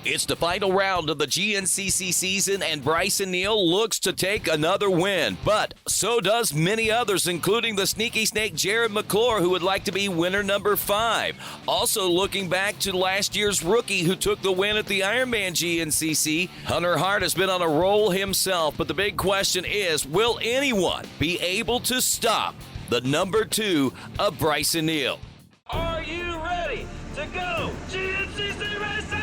It's the final round of the GNCC season, and Bryson Neal looks to take another win. But so does many others, including the sneaky snake Jared McClure, who would like to be winner number 5. Also looking back to last year's rookie who took the win at the Ironman GNCC, Hunter Hart has been on a roll himself. But the big question is, will anyone be able to stop the number 2 of Bryson Neal? Are you ready to go GNCC Racing?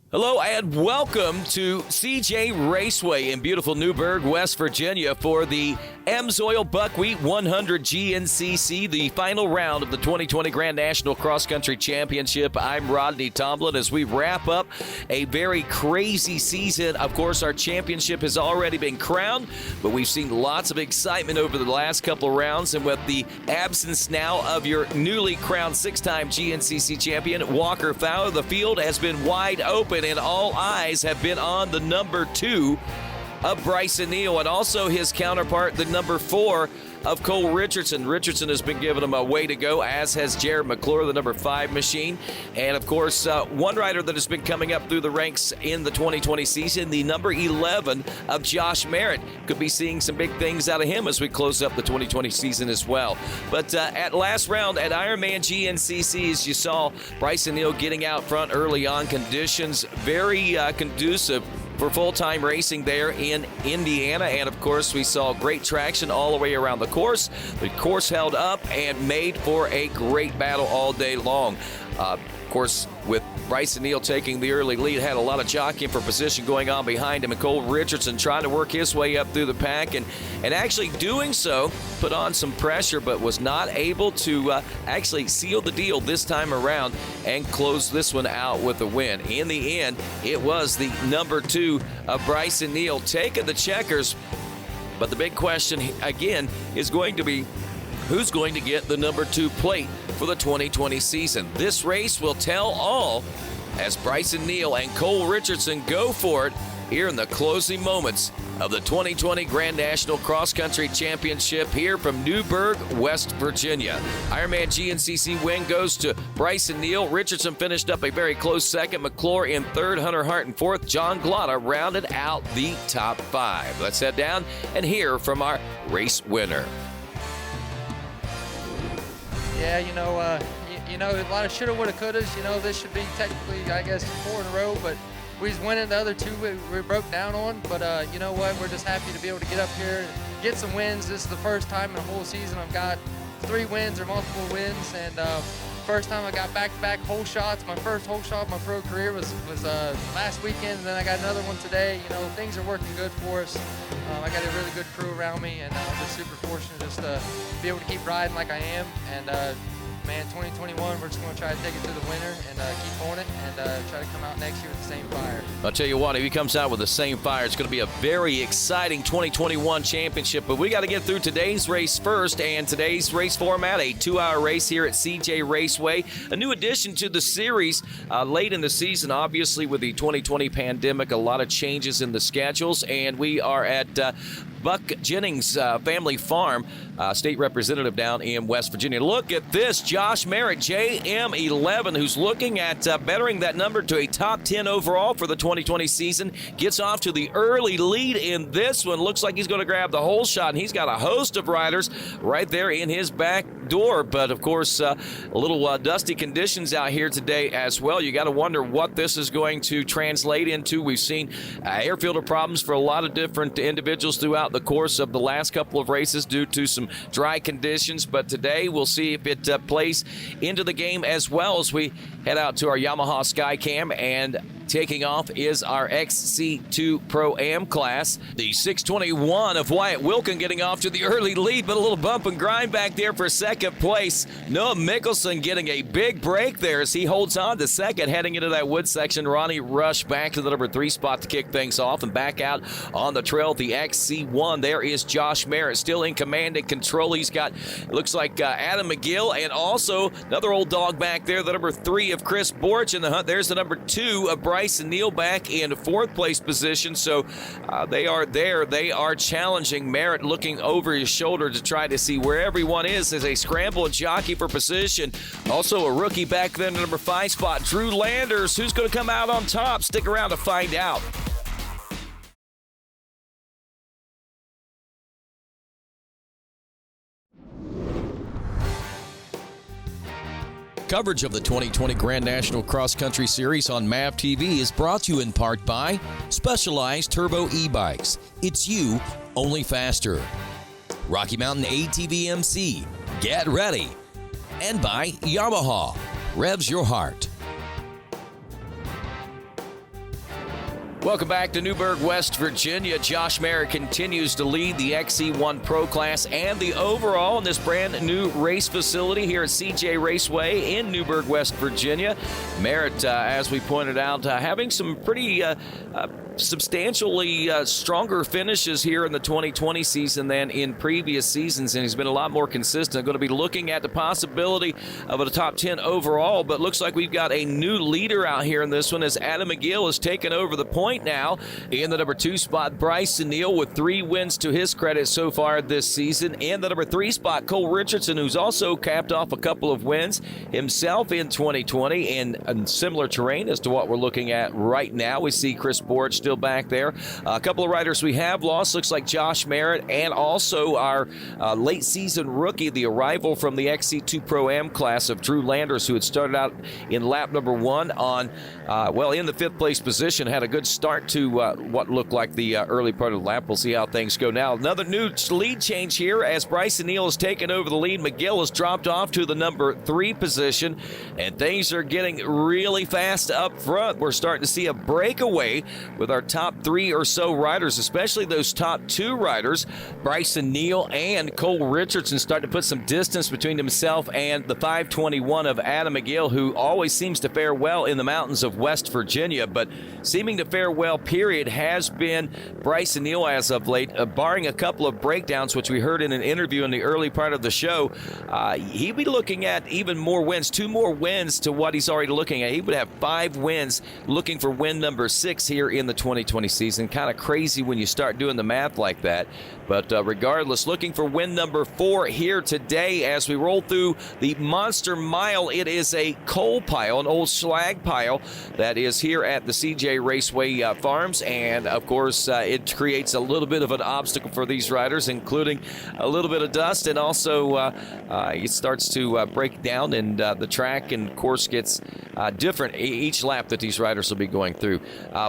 Hello and welcome to CJ Raceway in beautiful Newburgh, West Virginia for the AMSOIL Buckwheat 100 GNCC, the final round of the 2020 Grand National Cross Country Championship. I'm Rodney Tomlin as we wrap up a very crazy season. Of course, our championship has already been crowned, but we've seen lots of excitement over the last couple of rounds, and with the absence now of your newly crowned 6-time GNCC champion, Walker Fowler, the field has been wide open and all eyes have been on the number 2 of Bryson Neal and also his counterpart, the number 4 of Cole Richardson. Richardson has been giving him a way to go, as has Jared McClure, the number 5 machine. And, of course, one rider that has been coming up through the ranks in the 2020 season, the number 11 of Josh Merritt. Could be seeing some big things out of him as we close up the 2020 season as well. But at last round at Ironman GNCC, as you saw, Bryson Neal getting out front early on. Conditions very conducive for full-time racing there in Indiana. And, of course, we saw great traction all the way around the course. The course held up and made for a great battle all day long. Of course, with Bryson Neal taking the early lead, had a lot of jockeying for position going on behind him, and Cole Richardson trying to work his way up through the pack, and actually doing so, put on some pressure, but was not able to actually seal the deal this time around and close this one out with a win. In the end, it was the number 2 of Bryson Neal taking the checkers, but the big question, again, is going to be who's going to get the number 2 plate for the 2020 season. This race will tell all as Bryson Neal and Cole Richardson go for it here in the closing moments of the 2020 Grand National Cross Country Championship here from Newburgh, West Virginia. Ironman GNCC win goes to Bryson Neal. Richardson finished up a very close second. McClure in third. Hunter Hart in fourth. John Glotta rounded out the top 5. Let's head down and hear from our race winner. Yeah, a lot of shoulda, woulda, couldas. This should be technically, I guess, 4 in a row, but we was winning the other 2 we broke down on. But you know what? We're just happy to be able to get up here and get some wins. This is the first time in the whole season I've got 3 wins or multiple wins, and first time I got back-to-back hole shots. My first hole shot of my pro career was last weekend, and then I got another one today. Things are working good for us. I got a really good crew around me, and I'm just super fortunate just to be able to keep riding like I am. And man, 2021, we're just going to try to take it to the winner and keep on it and try to come out next year with the same fire. I'll tell you what, if he comes out with the same fire, it's going to be a very exciting 2021 championship. But we got to get through today's race first, and today's race format, a 2-hour race here at CJ Raceway. A new addition to the series late in the season, obviously, with the 2020 pandemic, a lot of changes in the schedules, and we are at Buck Jennings Family Farm, state representative down in West Virginia. Look at this, Josh Merritt, JM11, who's looking at bettering that number to a top 10 overall for the 2020 season. Gets off to the early lead in this one. Looks like he's going to grab the whole shot, and he's got a host of riders right there in his back door. But, of course, a little dusty conditions out here today as well. You got to wonder what this is going to translate into. We've seen air filter problems for a lot of different individuals throughout the course of the last couple of races due to some dry conditions, but today we'll see if it plays into the game as well as we head out to our Yamaha Skycam and Taking off is our XC2 Pro-Am class. The 621 of Wyatt Wilkin getting off to the early lead, but a little bump and grind back there for second place. Noah Mickelson getting a big break there as he holds on to second, heading into that wood section. Ronnie Rush back to the number 3 spot to kick things off, and back out on the trail, the XC1. There is Josh Merritt still in command and control. He's got, looks like Adam McGill, and also another old dog back there, the number 3 of Chris Borch in the hunt. There's the number 2 of Bryson Neal back in 4th place position. So they are there. They are challenging Merritt, looking over his shoulder to try to see where everyone is as they scramble and jockey for position. Also a rookie back then, the number 5 spot, Drew Landers. Who's going to come out on top? Stick around to find out. Coverage of the 2020 Grand National Cross Country Series on MAV TV is brought to you in part by Specialized Turbo E-Bikes. It's you, only faster. Rocky Mountain ATV MC, get ready. And by Yamaha, revs your heart. Welcome back to Newburgh, West Virginia. Josh Merritt continues to lead the XC1 Pro class and the overall in this brand new race facility here at CJ Raceway in Newburgh, West Virginia. Merritt, as we pointed out, having some pretty substantially stronger finishes here in the 2020 season than in previous seasons, and he's been a lot more consistent. Going to be looking at the possibility of a top 10 overall, but looks like we've got a new leader out here in this one as Adam McGill has taken over the point now in the number 2 spot. Bryson Neal with 3 wins to his credit so far this season. In the number 3 spot, Cole Richardson, who's also capped off a couple of wins himself in 2020 in similar terrain as to what we're looking at right now. We see Chris Borch still back there. A couple of riders we have lost, looks like Josh Merritt and also our late season rookie, the arrival from the XC2 Pro-Am class of Drew Landers, who had started out in lap number 1 on, in the 5th place position, had a good start to what looked like the early part of the lap. We'll see how things go now. Another new lead change here as Bryson Neal has taken over the lead. McGill has dropped off to the number 3 position, and things are getting really fast up front. We're starting to see a breakaway with our top 3 or so riders, especially those top 2 riders, Bryson Neal and Cole Richardson, starting to put some distance between himself and the 521 of Adam McGill, who always seems to fare well in the mountains of West Virginia, but seeming to fare well, period, has been Bryson Neal as of late, barring a couple of breakdowns, which we heard in an interview in the early part of the show. He'd be looking at even more wins, 2 more wins to what he's already looking at. He would have 5 wins, looking for win number 6 here in the 2020 season. Kind of crazy when you start doing the math like that. But regardless, looking for win number 4 here today as we roll through the Monster Mile. It is a coal pile, an old slag pile that is here at the CJ Raceway Farms. And, of course, it creates a little bit of an obstacle for these riders, including a little bit of dust. And also it starts to break down, and the track and course gets different each lap that these riders will be going through.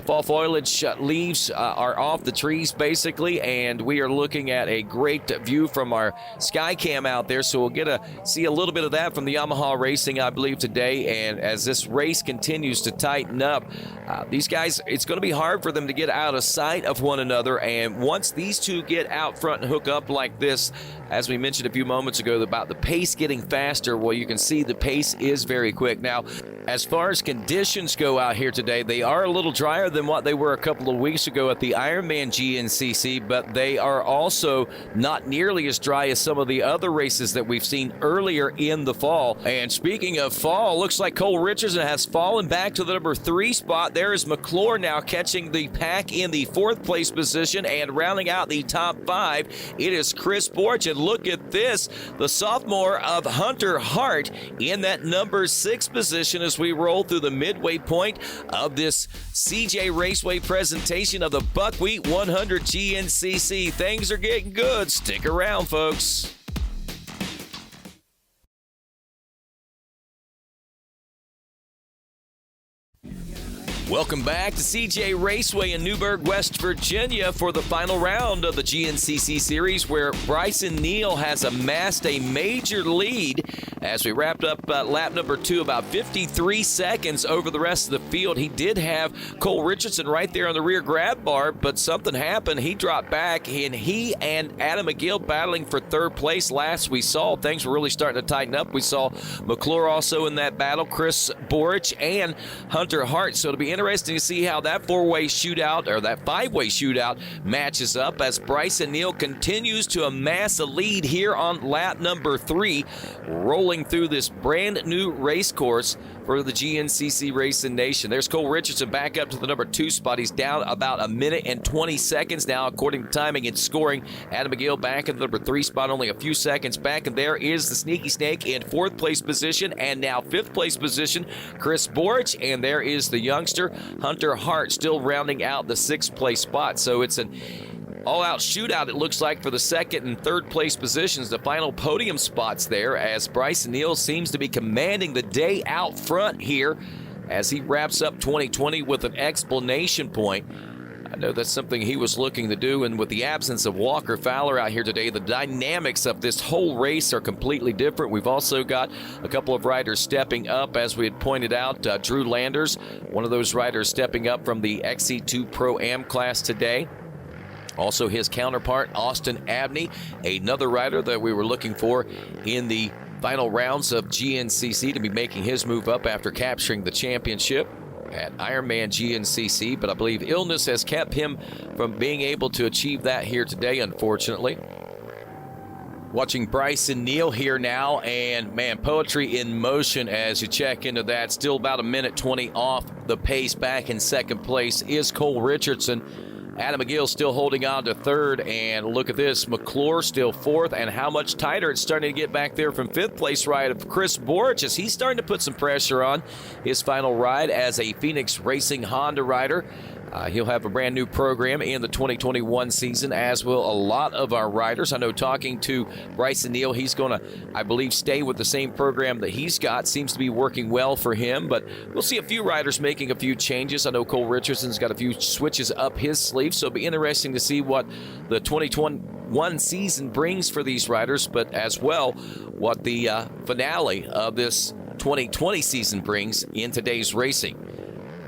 Fall foliage leaves are off the trees, basically, and we are looking at a great view from our sky cam out there, so we'll get to see a little bit of that from the Yamaha Racing, I believe, today. And as this race continues to tighten up, these guys, it's going to be hard for them to get out of sight of one another, and once these two get out front and hook up like this, as we mentioned a few moments ago about the pace getting faster, well, you can see the pace is very quick. Now, as far as conditions go out here today, they are a little drier than what they were a couple of weeks ago at the Ironman GNCC, but they are also not nearly as dry as some of the other races that we've seen earlier in the fall. And speaking of fall, looks like Cole Richardson has fallen back to the number 3 spot. There is McClure now catching the pack in the 4th place position, and rounding out the top 5, it is Chris Borch. And look at this, the sophomore of Hunter Hart in that number 6 position as we roll through the midway point of this CJ Raceway presentation of the Buckwheat 100 GNCC. Things are getting good. Stick around, folks. Welcome back to CJ Raceway in Newburgh, West Virginia for the final round of the GNCC series, where Bryson Neal has amassed a major lead as we wrapped up lap number 2, about 53 seconds over the rest of the field. He did have Cole Richardson right there on the rear grab bar, but something happened. He dropped back, and he and Adam McGill battling for third place. Last we saw, things were really starting to tighten up. We saw McClure also in that battle, Chris Borich and Hunter Hart. So it'll be interesting to see how that four-way shootout, or that five-way shootout, matches up as Bryson Neal continues to amass a lead here on lap number 3, rolling through this brand new race course for the GNCC Racing Nation. There's Cole Richardson back up to the number 2 spot. He's down about 1 minute and 20 seconds now, according to timing and scoring. Adam McGill back in the number 3 spot, only a few seconds back. And there is the Sneaky Snake in 4th place position, and now 5th place position, Chris Borich. And there is the youngster, Hunter Hart, still rounding out the 6th place spot. So it's an all-out shootout, it looks like, for the 2nd and 3rd place positions, the final podium spots there, as Bryson Neal seems to be commanding the day out front here as he wraps up 2020 with an explanation point. I know that's something he was looking to do, and with the absence of Walker Fowler out here today, the dynamics of this whole race are completely different. We've also got a couple of riders stepping up, as we had pointed out. Drew Landers, one of those riders stepping up from the XC2 Pro-Am class today. Also his counterpart, Austin Abney, another rider that we were looking for in the final rounds of GNCC to be making his move up after capturing the championship at Ironman GNCC, but I believe illness has kept him from being able to achieve that here today, unfortunately. Watching Bryson Neal here now, and man, poetry in motion as you check into that. Still about 1 minute 20 off the pace. Back in 2nd place is Cole Richardson. Adam McGill still holding on to 3rd, and look at this, McClure still 4th, and how much tighter it's starting to get back there from 5th place ride of Chris Borich, as he's starting to put some pressure on his final ride as a Phoenix Racing Honda rider. He'll have a brand new program in the 2021 season, as will a lot of our riders. I know, talking to Bryson Neal, he's going to, I believe, stay with the same program that he's got. Seems to be working well for him, but we'll see a few riders making a few changes. I know Cole Richardson's got a few switches up his sleeve, so it'll be interesting to see what the 2021 season brings for these riders, but as well what the finale of this 2020 season brings in today's racing.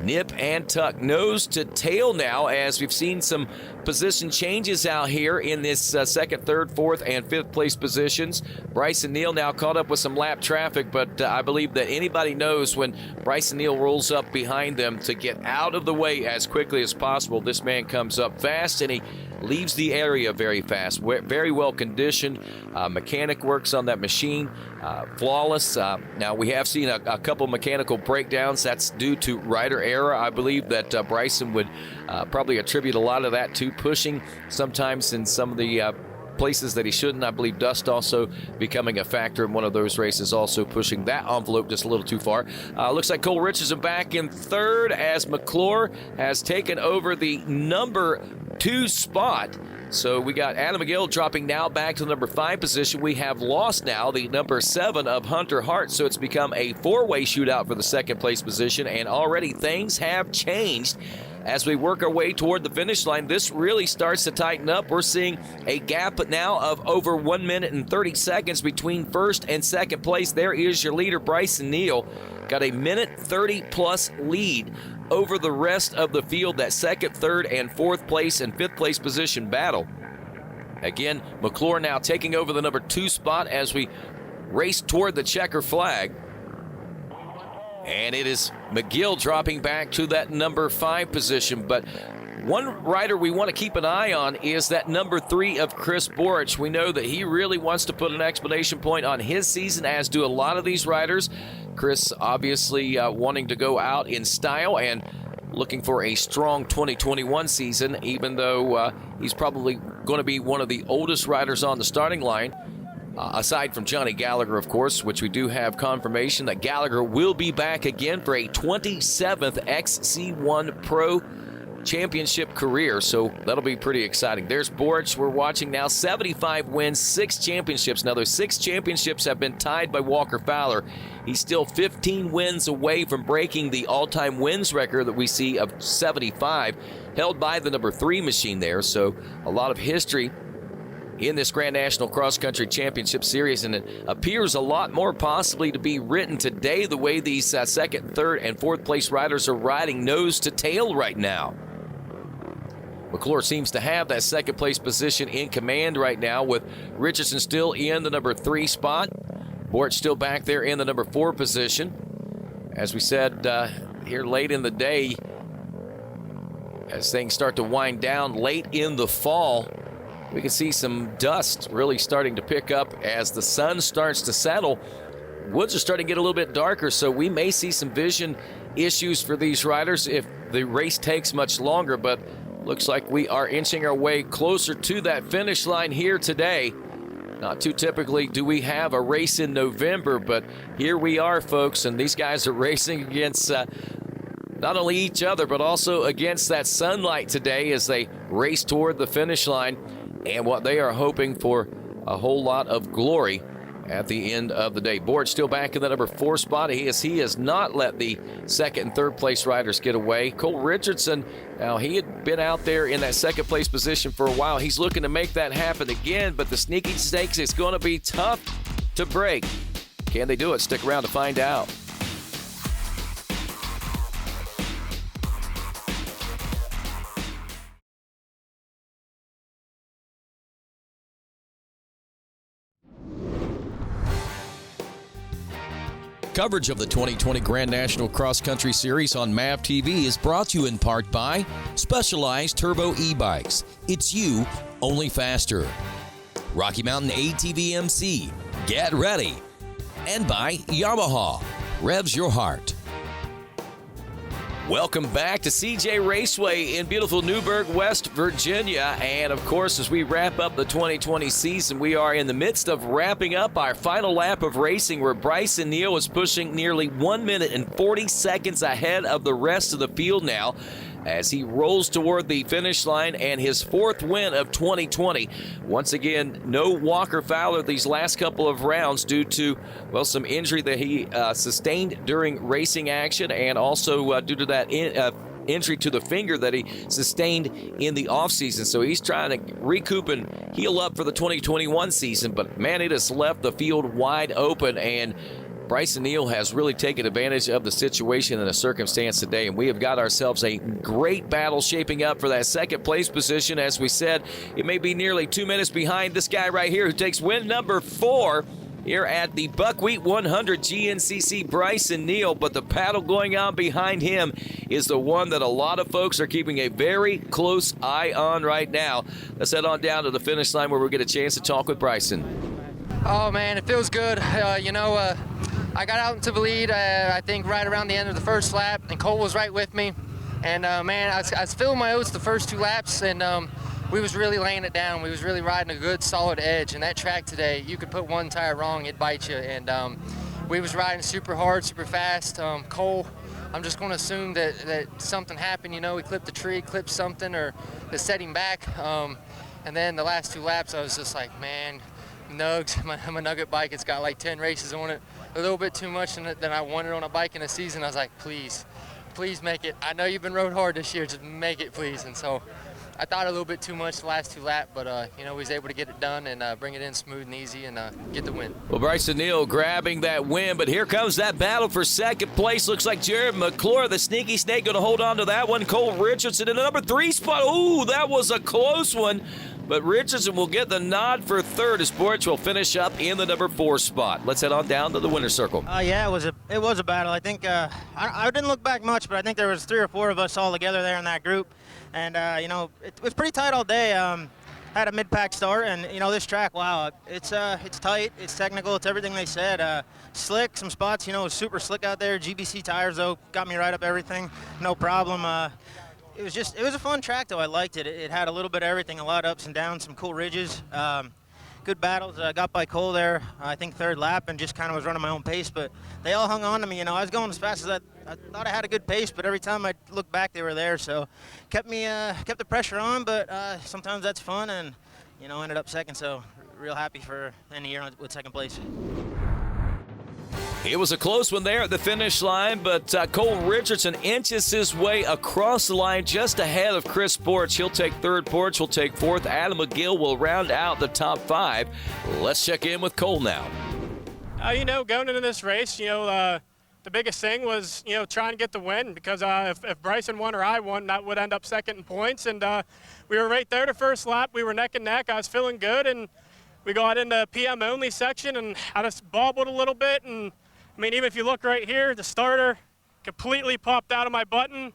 Nip and tuck, nose to tail now, as we've seen some position changes out here in this 2nd, 3rd, 4th, and 5th place positions. Bryson Neal now caught up with some lap traffic, but I believe that anybody knows when Bryson Neal rolls up behind them to get out of the way as quickly as possible. This man comes up fast, and he leaves the area very fast. Very well conditioned. Mechanic works on that machine. Flawless. Now, we have seen a couple mechanical breakdowns. That's due to rider error. I believe that Bryson would probably attribute a lot of that to pushing sometimes in some of the places that he shouldn't. I believe dust also becoming a factor in one of those races, also pushing that envelope just a little too far. Looks like Cole Richardson back in 3rd as McClure has taken over the number 2 spot. So we got Adam McGill dropping now back to the number 5 position. We have lost now the number 7 of Hunter Hart, so it's become a 4-way shootout for the 2nd place position, and already things have changed. As we work our way toward the finish line, this really starts to tighten up. We're seeing a gap now of over 1 minute and 30 seconds between 1st and 2nd place. There is your leader, Bryson Neal. Got a minute 30-plus lead over the rest of the field, that 2nd, 3rd, and 4th place and 5th place position battle. Again, McClure now taking over the number 2 spot as we race toward the checker flag. And it is McGill dropping back to that number 5 position. But one rider we want to keep an eye on is that number 3 of Chris Borich. We know that he really wants to put an exclamation point on his season, as do a lot of these riders. Chris obviously wanting to go out in style and looking for a strong 2021 season, even though he's probably going to be one of the oldest riders on the starting line. Aside from Johnny Gallagher, of course, which we do have confirmation that Gallagher will be back again for a 27th XC1 Pro championship career, so that'll be pretty exciting. There's Borch. We're watching now, 75 wins, 6 championships. Now, those 6 championships have been tied by Walker Fowler. He's still 15 wins away from breaking the all-time wins record that we see of 75, held by the number 3 machine there. So a lot of history in this Grand National Cross Country Championship Series, and it appears a lot more possibly to be written today, the way these second, third, and fourth place riders are riding nose to tail right now. McClure seems to have that second place position in command right now, with Richardson still in the number 3 spot. Bort still back there in the number 4 position. As we said here late in the day, as things start to wind down late in the fall, we can see some dust really starting to pick up as the sun starts to settle. Woods are starting to get a little bit darker, so we may see some vision issues for these riders if the race takes much longer, but looks like we are inching our way closer to that finish line here today. Not too typically do we have a race in November, but here we are, folks, and these guys are racing against not only each other, but also against that sunlight today as they race toward the finish line, and what they are hoping for a whole lot of glory at the end of the day. Bort still back in the number 4 spot. He has not let the second and third place riders get away. Cole Richardson, now he had been out there in that second place position for a while. He's looking to make that happen again, but the Sneaky Snakes, it's going to be tough to break. Can they do it? Stick around to find out. Coverage of the 2020 Grand National Cross Country Series on MAV TV is brought to you in part by Specialized Turbo E-Bikes. It's you, only faster. Rocky Mountain ATV MC. Get ready. And by Yamaha. Revs your heart. Welcome back to CJ Raceway in beautiful Newburgh, West Virginia. And of course, as we wrap up the 2020 season, we are in the midst of wrapping up our final lap of racing, where Bryson Neal is pushing nearly 1 minute and 40 seconds ahead of the rest of the field now, as he rolls toward the finish line and his 4th win of 2020. Once again, no Walker Fowler these last couple of rounds due to, well, some injury that he sustained during racing action, and also due to that injury to the finger that he sustained in the offseason. So he's trying to recoup and heal up for the 2021 season, but man, it has left the field wide open, and Bryson Neal has really taken advantage of the situation and the circumstance today, and we have got ourselves a great battle shaping up for that second place position. As we said, it may be nearly 2 minutes behind this guy right here who takes win number 4 here at the Buckwheat 100 GNCC, Bryson Neal, but the battle going on behind him is the one that a lot of folks are keeping a very close eye on right now. Let's head on down to the finish line where we'll get a chance to talk with Bryson. Oh man, it feels good. I got out into the lead, I think right around the end of the first lap, and Cole was right with me. And man, I was feeling my oats the first 2 laps, and we was really laying it down. We was really riding a good solid edge, and that track today, you could put one tire wrong, it'd bite you. And we was riding super hard, super fast. Cole, I'm just going to assume that something happened, he clipped a tree, clipped something, or to set him back. And then the last 2 laps, I was just like, man, Nugs, my Nugget bike, it's got like 10 races on it, a little bit too much than I wanted on a bike in a season. I was like, please make it. I know you've been rode hard this year, just make it, please. And so I thought a little bit too much the last 2 laps, but we was able to get it done and bring it in smooth and easy and get the win. Well, Bryson Neal grabbing that win, but here comes that battle for second place. Looks like Jared McClure, the Sneaky Snake, going to hold on to that one. Cole Richardson in the number 3 spot. Ooh, that was a close one. But Richardson will get the nod for 3rd as Borch will finish up in the number 4 spot. Let's head on down to the winner's circle. Yeah, it was a battle. I think I didn't look back much, but I think there was 3 or 4 of us all together there in that group, and it was pretty tight all day. Had a mid-pack start, and this track, wow, it's tight, it's technical, it's everything they said. Slick, some spots, it was super slick out there. GBC tires though got me right up everything, no problem. It was a fun track though. I liked it. It had a little bit of everything, a lot of ups and downs, some cool ridges. good battles. Got by Cole there, I think third lap, and just kind of was running my own pace. But they all hung on to me. You know, I was going as fast as I thought I had a good pace, but every time I looked back, they were there. So kept the pressure on. But sometimes that's fun, and you know, ended up second. So real happy for end of year with second place. It was a close one there at the finish line, but Cole Richardson inches his way across the line just ahead of Chris Borch. He'll take third. Borch will take fourth. Adam McGill will round out the top 5. Let's check in with Cole now. You know, going into this race, you know, the biggest thing was, you know, trying to get the win, because if Bryson won or I won, that would end up second in points. And we were right there the first lap. We were neck and neck. I was feeling good, and we got into PM only section, and I just bobbled a little bit. And I mean, even if you look right here, the starter completely popped out of my button,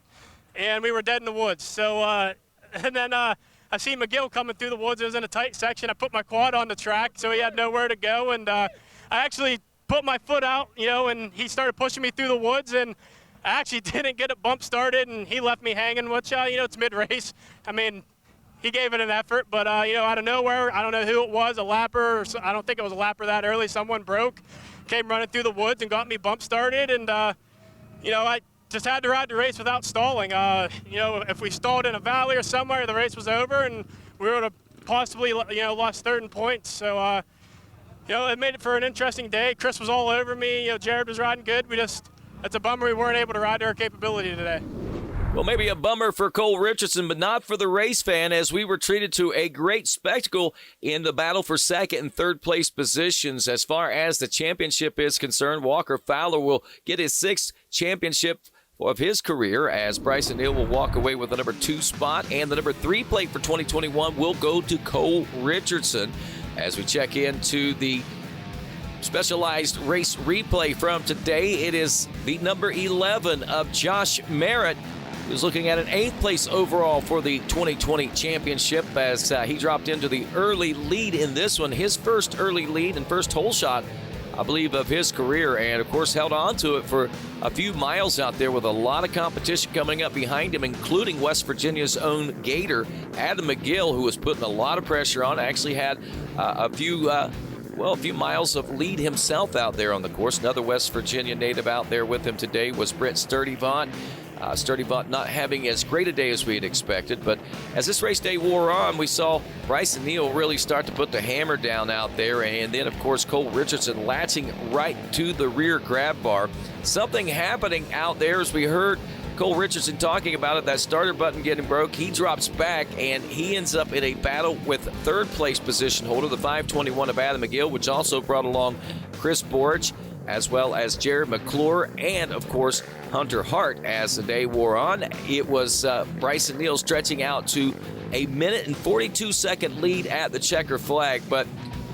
and we were dead in the woods. So, and then I see McGill coming through the woods. It was in a tight section. I put my quad on the track, so he had nowhere to go. And I actually put my foot out, you know, and he started pushing me through the woods, and I actually didn't get it bump started, and he left me hanging, which, you know, it's mid-race. I mean, he gave it an effort, but, you know, out of nowhere, I don't know who it was, a lapper, or I don't think it was a lapper that early. Someone broke, came running through the woods and got me bump started, and, you know, I just had to ride the race without stalling. You know, if we stalled in a valley or somewhere, the race was over, and we would have possibly, you know, lost third in points. So, you know, it made it for an interesting day. Chris was all over me. You know, Jared was riding good. It's a bummer we weren't able to ride to our capability today. Well, maybe a bummer for Cole Richardson, but not for the race fan, as we were treated to a great spectacle in the battle for second and third place positions. As far as the championship is concerned, Walker Fowler will get his 6th championship of his career, as Bryson Neal will walk away with the number 2 spot, and the number 3 plate for 2021 will go to Cole Richardson. As we check into the specialized race replay from today, it is the number 11 of Josh Merritt, who's looking at an 8th place overall for the 2020 championship, as he dropped into the early lead in this one. His first early lead and first hole shot, I believe, of his career, and of course held on to it for a few miles out there with a lot of competition coming up behind him, including West Virginia's own Gator, Adam McGill, who was putting a lot of pressure on. Actually had a few miles of lead himself out there on the course. Another West Virginia native out there with him today was Britt Sturdivant. Sturdivant not having as great a day as we had expected, but as this race day wore on, we saw Bryson Neal really start to put the hammer down out there, and then, of course, Cole Richardson latching right to the rear grab bar. Something happening out there, as we heard Cole Richardson talking about it, that starter button getting broke. He drops back, and he ends up in a battle with third place position holder, the 521 of Adam McGill, which also brought along Chris Borch, as well as Jared McClure, and, of course, Hunter Hart. As the day wore on, it was Bryson Neal stretching out to a 1 and 42-second lead at the checker flag. But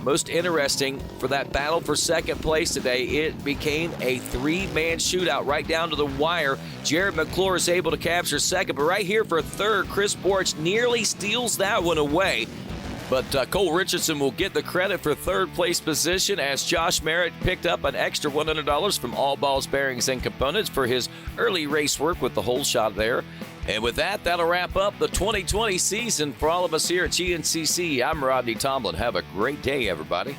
most interesting for that battle for second place today, it became a 3-man shootout right down to the wire. Jared McClure is able to capture second, but right here for third, Chris Borch nearly steals that one away. But Cole Richardson will get the credit for third place position, as Josh Merritt picked up an extra $100 from All Balls, Bearings, and Components for his early race work with the hole shot there. And with that, that'll wrap up the 2020 season for all of us here at GNCC. I'm Rodney Tomlin. Have a great day, everybody.